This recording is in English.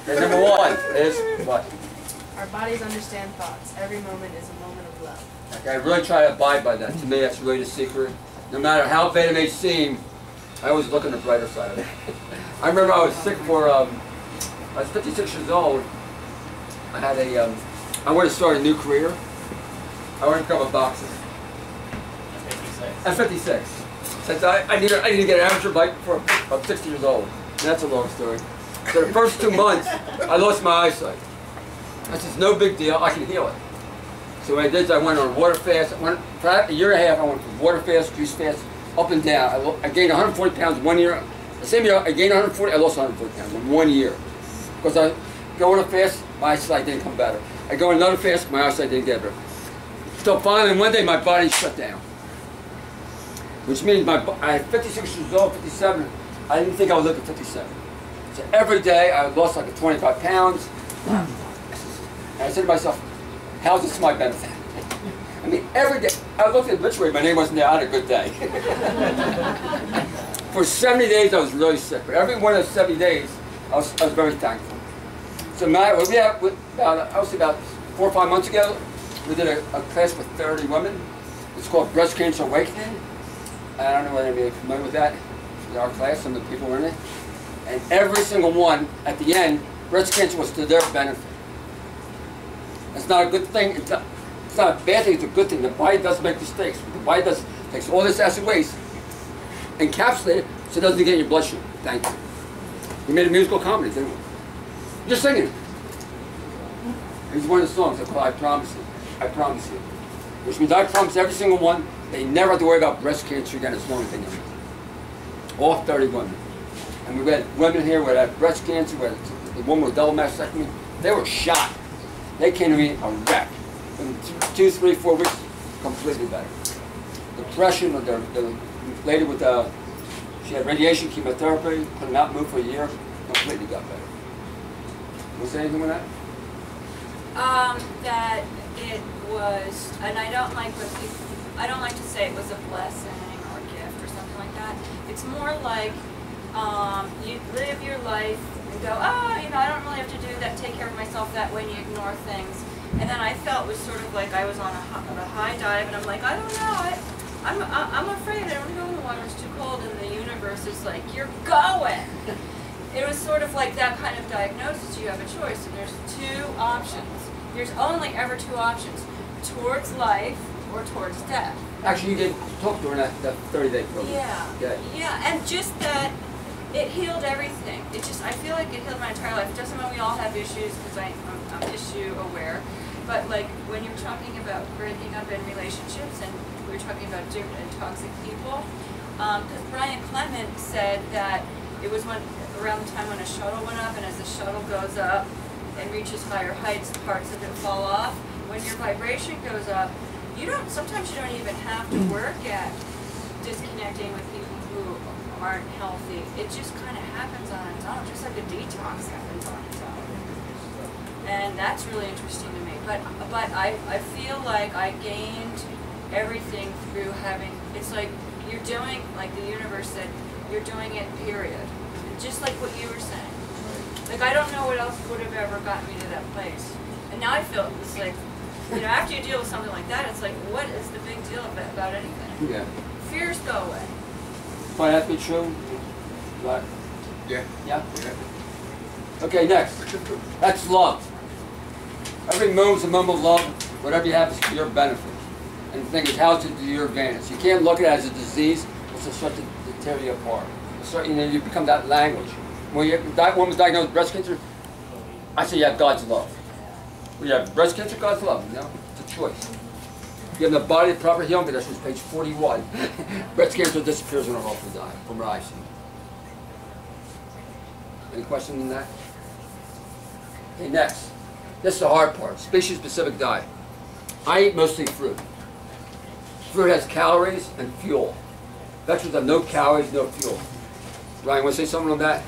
Okay, number one is what? Our bodies understand thoughts. Every moment is a moment of love. Okay, I really try to abide by that. To me, that's really the secret. No matter how bad it may seem, I always look on the brighter side of it. I remember I was sick for, I was 56 years old. I had a, I wanted to start a new career. I wanted to become a boxer. At 56. Since I need to get an amateur bike before I'm 60 years old. And that's a long story. So the first 2 months, I lost my eyesight. I said, it's no big deal, I can heal it. So what I did is I went on a water fast. For a year and a half, I went from water fast, juice fast, up and down. I gained 140 pounds 1 year. The same year I gained 140, I lost 140 pounds in 1 year. Because I go on a fast, my eyesight didn't come better. I go on another fast, my eyesight didn't get better. So finally, one day, my body shut down. Which means at 56 years old, 57, I didn't think I would live at 57. So every day, I lost like 25 pounds. And I said to myself, how's this to my benefit? I mean, every day, I looked at the obituary, my name wasn't there, I had a good day. For 70 days, I was really sick. But every one of those 70 days, I was very thankful. So I would say about 4 or 5 months ago, we did a class with 30 women. It's called Breast Cancer Awakening. I don't know whether anybody is familiar with that. In our class, some of the people were in it. And every single one, at the end, breast cancer was to their benefit. It's not a good thing. It's not a bad thing. It's a good thing. The body does make mistakes. The body takes all this acid waste, encapsulate it, so it doesn't get in your bloodstream. Thank you. We made a musical comedy, didn't we? Just singing it. It's one of the songs called I Promise You. I Promise You. Which means I promise every single one, they never have to worry about breast cancer again as long as they know. All 30 women. And we had women here who had breast cancer, we had the woman with double mastectomy. They were shot. They came to me a wreck. In 2, 3, 4 weeks, completely better. Depression, the lady with she had radiation chemotherapy, couldn't out move for a year, completely got better. Was there anything with that? That it was, and I don't like to say it was a blessing or a gift or something like that. It's more like you live your life and go, oh, you know, I don't really have to do that, take care of myself that way, and you ignore things. And then I felt it was sort of like I was on a high dive, and I'm like, I don't know, I'm afraid I don't want to go in the water, it's too cold, and the universe is like, you're going. It was sort of like that kind of diagnosis. You have a choice, and there's 2 options. There's only ever 2 options, towards life or towards death. Actually, you did talk during that 30-day program. Yeah, and just that it healed everything. It just, I feel like it healed my entire life. It doesn't mean we all have issues, because I'm issue aware, but like when you're talking about breaking up in relationships, and we were talking about different and toxic people, because Brian Clement said that it was around the time when a shuttle went up, and as the shuttle goes up and reaches higher heights, parts of it fall off. When your vibration goes up, sometimes you don't even have to work at disconnecting with people who aren't healthy. It just kind of happens on its own, just like a detox happens on its own. And that's really interesting to me. But I feel like I gained everything through having, it's like you're doing, like the universe said, you're doing it, period. Just like what you were saying. Like, I don't know what else would have ever gotten me to that place. And now I feel it's like, you know, after you deal with something like that, it's like, what is the big deal about anything? Yeah. Fears go away. Find that to be true? Right. Yeah. Yeah? Okay, next. That's love. Every moment's a moment of love. Whatever you have is for your benefit. And the thing is, how is it to your advantage? You can't look at it as a disease. It's just start to tear you apart. You become that language. When that woman's diagnosed with breast cancer, I say you have God's love. When you have breast cancer, God's love. You know, it's a choice. You have the body, proper healing, but that's just page 41. Breast cancer disappears when a hopefully die, from what I see. Any questions on that? Okay, next. This is the hard part. Species-specific diet. I eat mostly fruit. Fruit has calories and fuel. Vegetables have no calories, no fuel. Ryan, want to say something on that?